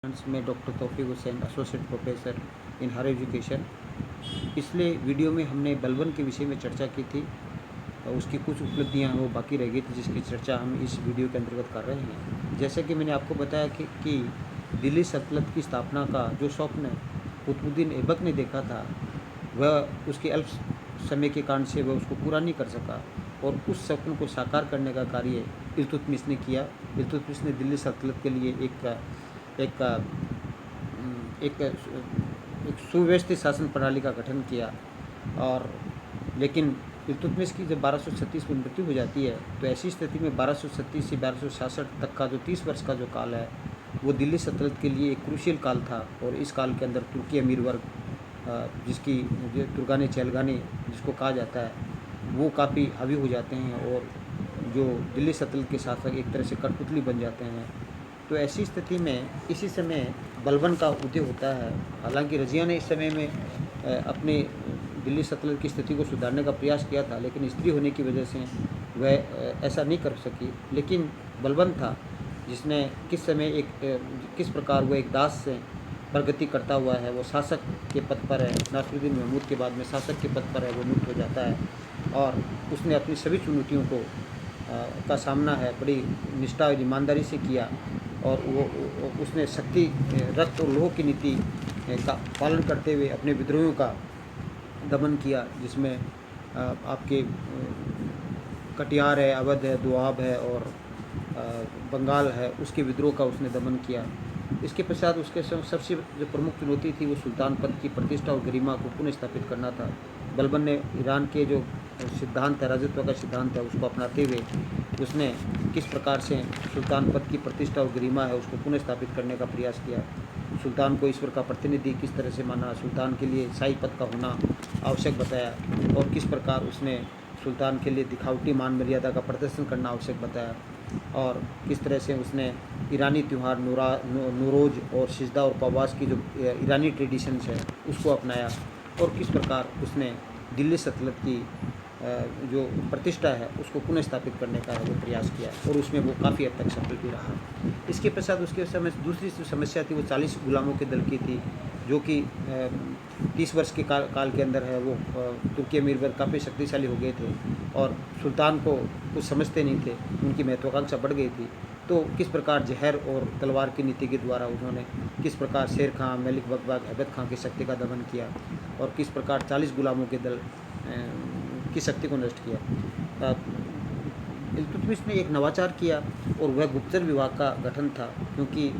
मैं doctor Taufiq Hussain associate professor in higher education. पिछले video में हमने बलबन के विषय में चर्चा की थी और उसकी कुछ उपलब्धियां वो बाकी रह गई थी, जिसकी चर्चा हम इस वीडियो के अंतर्गत कर रहे हैं। जैसे कि मैंने आपको बताया कि दिल्ली सल्तनत की स्थापना का जो स्वप्न कुतुबुद्दीन ऐबक ने देखा था, वह उसके अल्प समय के कारण से वह उसको पूरा नहीं कर सका और उस स्वप्न को साकार करने का कार्य इल्तुतमिश ने किया। इल्तुतमिश ने दिल्ली सल्तनत के लिए एक एक एक सुव्यवस्थित शासन प्रणाली का गठन किया। और लेकिन इल्तुतमिश की जब 1236 में मृत्यु हो जाती है, तो ऐसी स्थिति में 1236 से 1266 तक का जो 30 वर्ष का जो काल है, वो दिल्ली सल्तनत के लिए एक क्रूशियल काल था। और इस काल के अंदर तुर्की अमीर वर्ग, जिसकी तुर्गाने चैलगाने जिसको कहा जाता है, वो काफ़ी हावी हो जाते हैं और जो दिल्ली सल्तनत के शासक एक तरह से कठपुतली बन जाते हैं। तो ऐसी स्थिति में इसी समय बलबन का उदय होता है। हालांकि रज़िया ने इस समय में अपने दिल्ली सल्तनत की स्थिति को सुधारने का प्रयास किया था, लेकिन स्त्री होने की वजह से वह ऐसा नहीं कर सकी। लेकिन बलबन था जिसने किस प्रकार वह एक दास से प्रगति करता हुआ है, वो शासक के पद पर है। नासिरुद्दीन महमूद के बाद में शासक के पद पर है, वो मुक्त हो जाता है और उसने अपनी सभी चुनौतियों का सामना है बड़ी निष्ठा और ईमानदारी से किया। और वो उसने शक्ति, रक्त और लोह की नीति का पालन करते हुए अपने विद्रोहियों का दमन किया, जिसमें आपके कटियार है, अवध है, दोआब है और बंगाल है, उसके विद्रोह का उसने दमन किया। इसके पश्चात उसके सबसे जो प्रमुख चुनौती थी, वो सुल्तान पद की प्रतिष्ठा और गरिमा को पुनः स्थापित करना था। बलबन ने ईरान के जो सिद्धांत है, राजत्व का सिद्धांत है, उसको अपनाते हुए उसने किस प्रकार से सुल्तान पद की प्रतिष्ठा और गरिमा है उसको पुनः स्थापित करने का प्रयास किया। सुल्तान को ईश्वर का प्रतिनिधि किस तरह से माना, सुल्तान के लिए शाही पद का होना आवश्यक बताया और किस प्रकार उसने सुल्तान के लिए दिखावटी मान मर्यादा का प्रदर्शन करना आवश्यक बताया। और किस तरह से उसने ईरानी त्यौहार नूरोज और सिजदा और उपवास की जो ईरानी ट्रेडिशंस है उसको अपनाया और किस प्रकार उसने दिल्ली सल्तनत की जो प्रतिष्ठा है उसको पुनः स्थापित करने का वो प्रयास किया और उसमें वो काफ़ी हद तक सफल भी रहा। इसके पश्चात उसके समय दूसरी जो समस्या थी, वो 40 गुलामों के दल की थी, जो कि 30 वर्ष के काल के अंदर है वो तुर्की अमीर वर्ग काफ़ी शक्तिशाली हो गए थे और सुल्तान को कुछ समझते नहीं थे, उनकी महत्वाकांक्षा बढ़ गई थी। तो किस प्रकार जहर और तलवार की नीति के द्वारा उन्होंने किस प्रकार शेर खां, मलिक बकबाक, ऐबक खां की शक्ति का दमन किया और किस प्रकार 40 गुलामों के दल की शक्ति को नष्ट किया। इल्तुतमिश ने एक नवाचार किया और वह गुप्तचर विभाग का गठन था, क्योंकि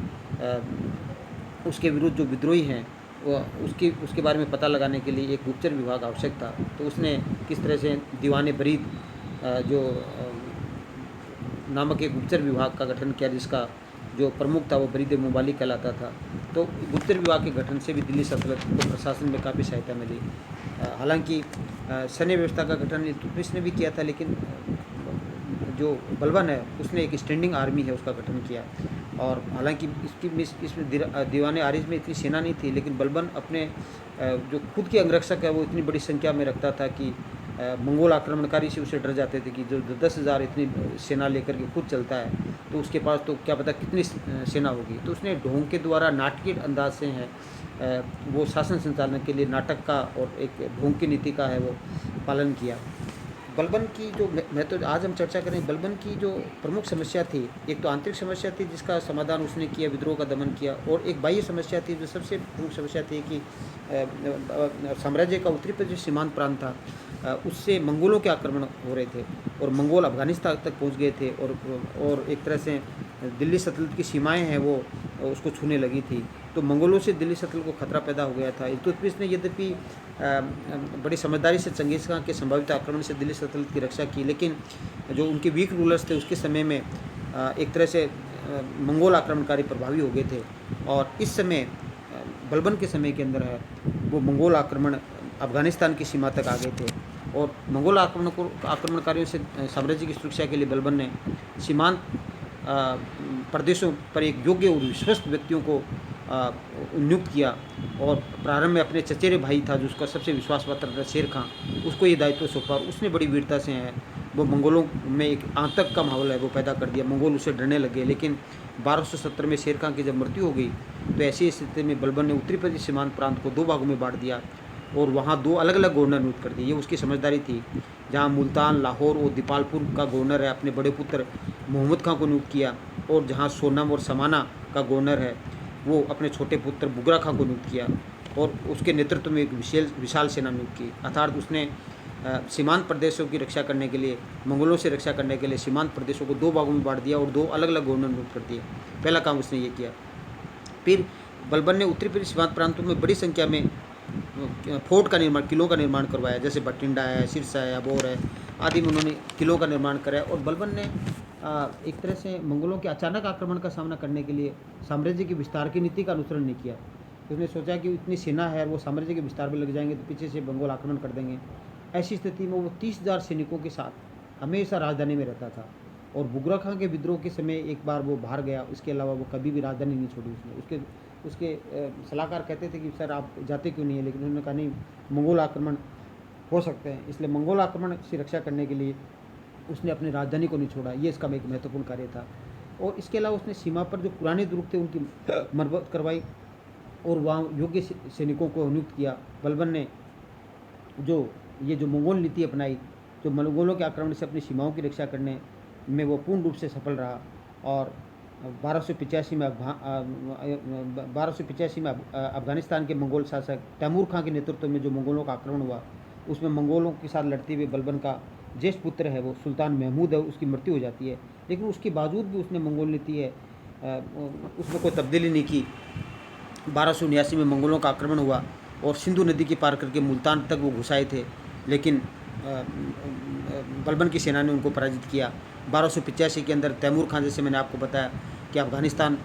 उसके विरुद्ध जो विद्रोही हैं उसके बारे में पता लगाने के लिए एक गुप्तचर विभाग आवश्यक था। तो उसने किस तरह से दीवाने बरीद जो नामक एक गुप्तचर विभाग का गठन किया, जिसका जो प्रमुख था वो बरीद मुबाली कहलाता था। तो गुप्तचर विभाग के गठन से भी दिल्ली सल्तनत को प्रशासन में काफ़ी सहायता मिली। हालांकि सैन्य व्यवस्था का गठन इल्तुतमिश ने भी किया था, लेकिन जो बलबन है उसने एक स्टैंडिंग आर्मी है उसका गठन किया। और हालांकि इसमें दीवाने आरिज में इतनी सेना नहीं थी, लेकिन बलबन अपने जो खुद के अंगरक्षक है वो इतनी बड़ी संख्या में रखता था कि मंगोल आक्रमणकारी से उसे डर जाते थे कि जो 10,000 इतनी सेना लेकर के खुद चलता है तो उसके पास तो क्या पता कितनी सेना होगी। तो उसने ढोंग के द्वारा नाटकीय अंदाज से है वो शासन संचालन के लिए नाटक का और एक ढोंग की नीति का है वो पालन किया। बलबन की जो आज हम चर्चा करें, बलबन की जो प्रमुख समस्या थी, एक तो आंतरिक समस्या थी जिसका समाधान उसने किया, विद्रोह का दमन किया, और एक बाह्य समस्या थी जो सबसे प्रमुख समस्या थी कि साम्राज्य का उत्तरी पर जो सीमांत प्रांत था उससे मंगोलों के आक्रमण हो रहे थे और मंगोल अफगानिस्तान तक पहुंच गए थे और एक तरह से दिल्ली सल्तनत की सीमाएं हैं वो उसको छूने लगी थी। तो मंगोलों से दिल्ली सल्तनत को खतरा पैदा हो गया था। इल्तुतमिश ने यद्यपि बड़ी समझदारी से चंगेज़ खां के संभावित आक्रमण से दिल्ली सल्तनत की रक्षा की, लेकिन जो उनके वीक रूलर्स थे उसके समय में एक तरह से मंगोल आक्रमणकारी प्रभावी हो गए थे। और इस समय बलबन के समय के अंदर है वो मंगोल आक्रमण अफगानिस्तान की सीमा तक आ गए थे और मंगोल आक्रमणकारियों से साम्राज्य की सुरक्षा के लिए बलबन ने सीमांत प्रदेशों पर एक योग्य और विश्वस्त व्यक्तियों को नियुक्त किया। और प्रारंभ में अपने चचेरे भाई था जिसका सबसे विश्वास पात्र था शेर खां, उसको ये दायित्व सौंपा और उसने बड़ी वीरता से वो मंगोलों में एक आतंक का माहौल है वो पैदा कर दिया। मंगोल उससे डरने लगे। लेकिन 1270 में शेर खां की जब मृत्यु हो गई तो ऐसी स्थिति में बलबन ने उत्तरी प्रदेश सीमांत प्रांत को 2 भागों में बांट दिया और वहाँ 2 अलग अलग गवर्नर नियुक्त कर दिए। ये उसकी समझदारी थी। जहाँ मुल्तान, लाहौर और दीपालपुर का गवर्नर है अपने बड़े पुत्र मोहम्मद खां को नियुक्त किया, और जहाँ सोनम और समाना का गवर्नर है वो अपने छोटे पुत्र बुगरा खां को नियुक्त किया और उसके नेतृत्व में एक विशाल सेना नियुक्त की। अर्थात उसने सीमांत प्रदेशों की रक्षा करने के लिए, मंगोलों से रक्षा करने के लिए सीमांत प्रदेशों को 2 भागों में बांट दिया और 2 अलग अलग गवर्नर नियुक्त कर दिए। पहला काम उसने ये किया। फिर बलबन ने उत्तरी प्रदेश सीमांत प्रांतों में बड़ी संख्या में फोर्ट का निर्माण, किलों का निर्माण करवाया, जैसे बठिंडा है, सिरसा है, अबोर है आदि में उन्होंने किलों का निर्माण कराया। और बलबन ने एक तरह से मंगोलों के अचानक आक्रमण का सामना करने के लिए साम्राज्य के विस्तार की नीति का अनुसरण नहीं किया। उसने सोचा कि इतनी सेना है, वो साम्राज्य के विस्तार में लग जाएंगे तो पीछे से मंगोल आक्रमण कर देंगे। ऐसी स्थिति में वो 30,000 सैनिकों के साथ हमेशा राजधानी में रहता था। और बुगरा खां के विद्रोह के समय एक बार वो बाहर गया, उसके अलावा वो कभी भी राजधानी नहीं छोड़ी उसने। उसके सलाहकार कहते थे कि सर आप जाते क्यों नहीं है, लेकिन उन्होंने कहा नहीं, मंगोल आक्रमण हो सकते हैं, इसलिए मंगोल आक्रमण से रक्षा करने के लिए उसने अपनी राजधानी को नहीं छोड़ा। ये इसका एक महत्वपूर्ण कार्य था। और इसके अलावा उसने सीमा पर जो पुराने दुर्ग थे उनकी मरम्मत करवाई और वहाँ योग्य सैनिकों को नियुक्त किया। बलबन ने जो मंगोल नीति अपनाई, जो मंगोलों के आक्रमण से अपनी सीमाओं की रक्षा करने में वो पूर्ण रूप से सफल रहा। और 1285 में अफगानिस्तान के मंगोल शासक तैमूर खां के नेतृत्व में जो मंगोलों का आक्रमण हुआ, उसमें मंगोलों के साथ लड़ते हुए बलबन का ज्येष्ठ पुत्र है वो सुल्तान महमूद है, उसकी मृत्यु हो जाती है। लेकिन उसके बावजूद भी उसने मंगोल नीति है उसमें कोई तब्दीली नहीं की। 1279 में मंगोलों का आक्रमण हुआ और सिंधु नदी के पार करके मुल्तान तक वो घुसाए थे, लेकिन बलबन की सेना ने उनको पराजित किया। 1285 के अंदर तैमूर खान, जैसे मैंने आपको बताया कि अफगानिस्तान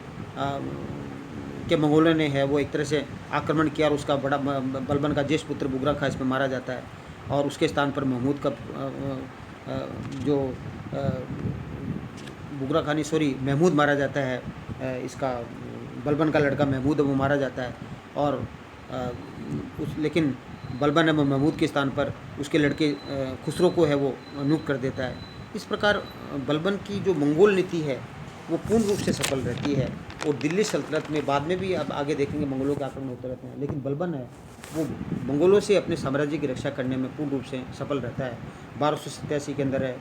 के मंगोलों ने है वो एक तरह से आक्रमण किया और उसका बड़ा बलबन का ज्येष्ठ पुत्र बुगरा खां इसमें मारा जाता है और उसके स्थान पर महमूद का महमूद मारा जाता है। इसका बलबन का लड़का महमूद है वो मारा जाता है और लेकिन बलबन है वो महमूद के स्थान पर उसके लड़के खुसरो को है वो नियुक्त कर देता है। इस प्रकार बलबन की जो मंगोल नीति है वो पूर्ण रूप से सफल रहती है। और दिल्ली सल्तनत में बाद में भी अब आगे देखेंगे मंगोलों के आक्रमण होते रहते हैं, लेकिन बलबन है वो मंगोलों से अपने साम्राज्य की रक्षा करने में पूर्ण रूप से सफल रहता है। 1287 के अंदर है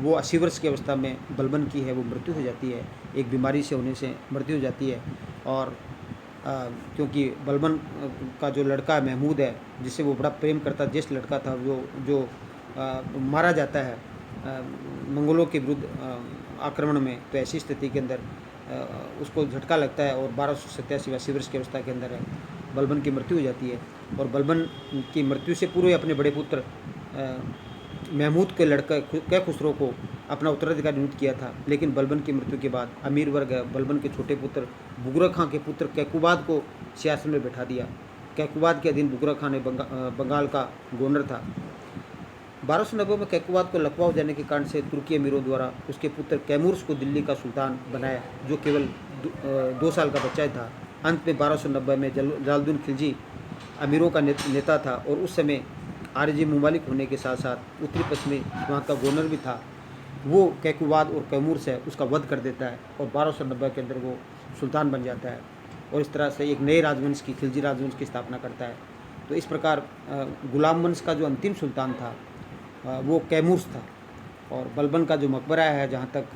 वो 80 वर्ष की अवस्था में बलबन की है वो मृत्यु हो जाती है, एक बीमारी से होने से मृत्यु हो जाती है। और क्योंकि बलबन का जो लड़का महमूद है जिससे वो बड़ा प्रेम करता ज्येष्ठ लड़का था जो मारा जाता है मंगोलों के विरुद्ध आक्रमण में, तो ऐसी स्थिति के अंदर उसको झटका लगता है और 1287 80 वर्ष की अवस्था के अंदर है बलबन की मृत्यु हो जाती है। और बलबन की मृत्यु से पूर्व अपने बड़े पुत्र महमूद के लड़का कै खुसरो को अपना उत्तराधिकारी नियुक्त किया था, लेकिन बलबन की मृत्यु के बाद अमीर वर्ग बलबन के छोटे पुत्र बुगरा खां के पुत्र कैकुबाद को सियासत में बैठा दिया। कैकुबाद के अधीन बुगरा खां ने बंगाल का गवर्नर था। 1290 में कैकुबाद को लकवा हो जाने के कारण से तुर्की अमीरों द्वारा उसके पुत्र कैमूर्स को दिल्ली का सुल्तान बनाया, जो केवल 2 साल का बच्चा था। अंत में 1290 में जलालुद्दीन खिलजी अमीरों का नेता था और उस समय आरजी मुमालिक होने के साथ साथ उत्तरी पश्चिमी वहाँ का गवर्नर भी था। वो कैकुबाद और कैमूर्स है उसका वध कर देता है और 1290 के अंदर वो सुल्तान बन जाता है और इस तरह से एक नए राजवंश की, खिलजी राजवंश की स्थापना करता है। तो इस प्रकार गुलाम वंश का जो अंतिम सुल्तान था वो कैमूर्स था। और बलबन का जो मकबरा है जहाँ तक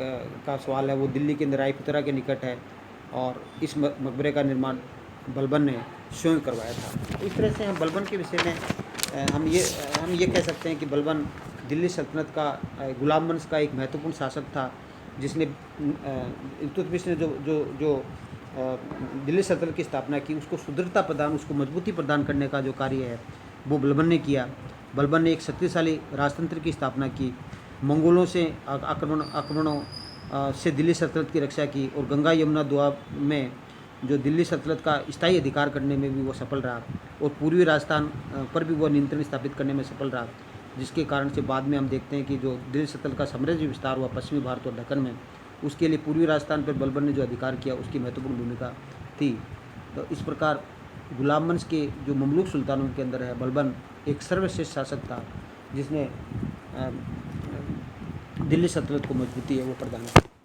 का सवाल है वो दिल्ली के अंदर रायपुतरा के निकट है और इस मकबरे का निर्माण बलबन ने स्वयं करवाया था। तो इस तरह से हम बलबन के विषय में हम ये कह सकते हैं कि बलबन दिल्ली सल्तनत का गुलाम वंश का एक महत्वपूर्ण शासक था, जिसने इल्तुतमिश ने जो दिल्ली सल्तनत की स्थापना की उसको सुदृढ़ता प्रदान, उसको मजबूती प्रदान करने का जो कार्य है वो बलबन ने किया। बलबन ने एक शक्तिशाली राजतंत्र की स्थापना की, मंगोलों से आक्रमणों से दिल्ली सल्तनत की रक्षा की और गंगा यमुना दोआब में जो दिल्ली सल्तनत का स्थायी अधिकार करने में भी वो सफल रहा और पूर्वी राजस्थान पर भी वो नियंत्रण स्थापित करने में सफल रहा, जिसके कारण से बाद में हम देखते हैं कि जो दिल्ली सल्तनत का साम्राज्य विस्तार हुआ पश्चिमी भारत और दक्कन में, उसके लिए पूर्वी राजस्थान पर बलबन ने जो अधिकार किया उसकी महत्वपूर्ण भूमिका थी। तो इस प्रकार गुलाम वंश के जो ममलूक सुल्तानों के अंदर है बलबन एक सर्वश्रेष्ठ शासक था, जिसने दिल्ली सल्तनत को मजबूती है वो प्रदान की।